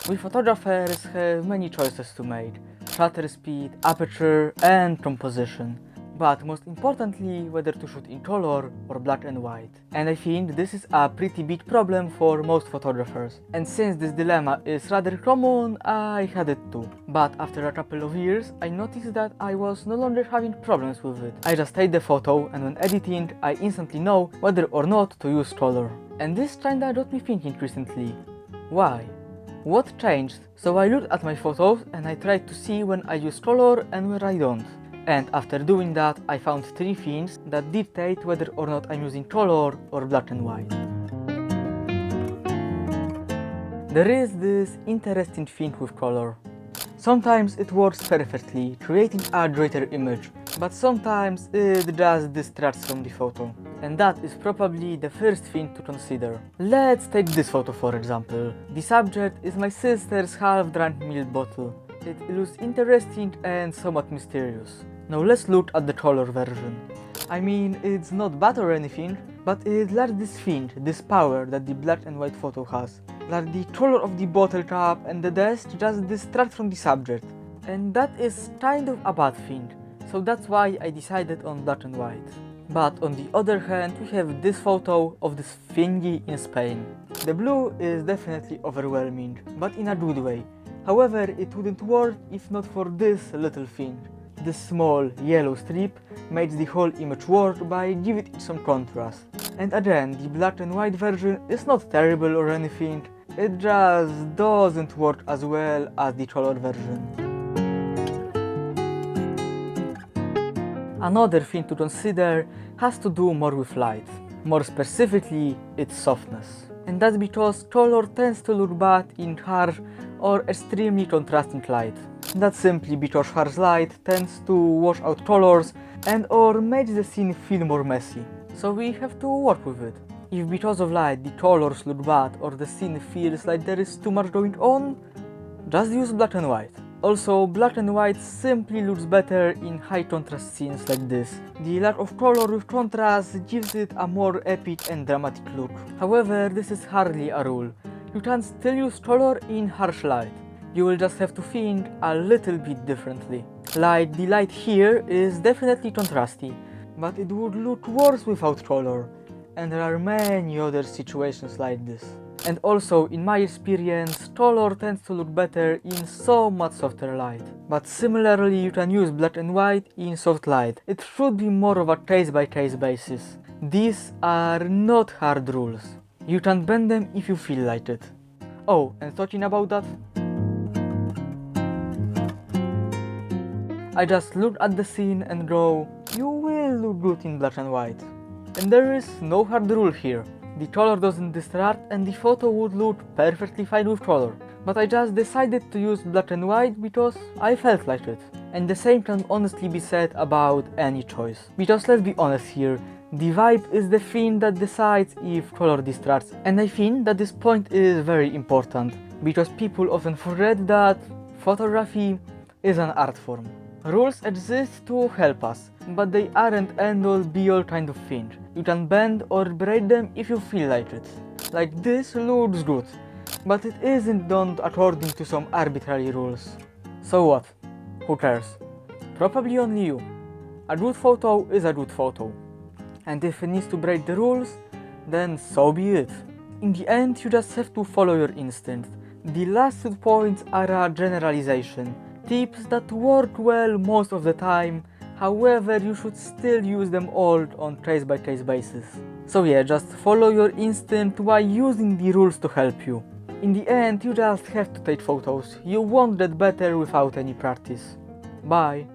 We photographers have many choices to make: shutter speed, aperture and composition. But most importantly, whether to shoot in color or black and white. And I think this is a pretty big problem for most photographers. And since this dilemma is rather common, I had it too. But after a couple of years, I noticed that I was no longer having problems with it. I just take the photo, and when editing, I instantly know whether or not to use color. And this kinda got me thinking recently. Why? What changed? So I looked at my photos and I tried to see when I use color and when I don't. And after doing that, I found 3 things that dictate whether or not I'm using color or black and white. There is this interesting thing with color. Sometimes it works perfectly, creating a greater image, but sometimes it just distracts from the photo. And that is probably the first thing to consider. Let's take this photo for example. The subject is my sister's half-drunk milk bottle. It looks interesting and somewhat mysterious. Now let's look at the color version. I mean, it's not bad or anything, but it lacks this thing, this power that the black and white photo has. Like the color of the bottle cap and the desk just distract from the subject. And that is kind of a bad thing, so that's why I decided on black and white. But on the other hand, we have this photo of this thingy in Spain. The blue is definitely overwhelming, but in a good way. However, it wouldn't work if not for this little thing. This small yellow strip makes the whole image work by giving it some contrast. And again, the black and white version is not terrible or anything, it just doesn't work as well as the color version. Another thing to consider has to do more with light, more specifically its softness. And that's because color tends to look bad in harsh or extremely contrasting light. That's simply because harsh light tends to wash out colors and or makes the scene feel more messy. So we have to work with it. If because of light the colors look bad or the scene feels like there is too much going on, just use black and white. Also, black and white simply looks better in high contrast scenes like this. The lack of color with contrast gives it a more epic and dramatic look. However, this is hardly a rule. You can still use color in harsh light. You will just have to think a little bit differently. Like the light here is definitely contrasty, but it would look worse without color. And there are many other situations like this. And also, in my experience, color tends to look better in so much softer light. But similarly, you can use black and white in soft light. It should be more of a case-by-case basis. These are not hard rules. You can bend them if you feel like it. Oh, and talking about that, I just look at the scene and go, you will look good in black and white. And there is no hard rule here. The color doesn't distract and the photo would look perfectly fine with color. But I just decided to use black and white because I felt like it. And the same can honestly be said about any choice. Because let's be honest here, the vibe is the thing that decides if color distracts. And I think that this point is very important, because people often forget that photography is an art form. Rules exist to help us, but they aren't end-all be-all kind of thing. You can bend or break them if you feel like it. Like this looks good, but it isn't done according to some arbitrary rules. So what? Who cares? Probably only you. A good photo is a good photo. And if it needs to break the rules, then so be it. In the end, you just have to follow your instinct. The last 2 points are a generalization. Tips that work well most of the time, however you should still use them all on case-by-case basis. So yeah, just follow your instinct while using the rules to help you. In the end, you just have to take photos. You won't get better without any practice. Bye!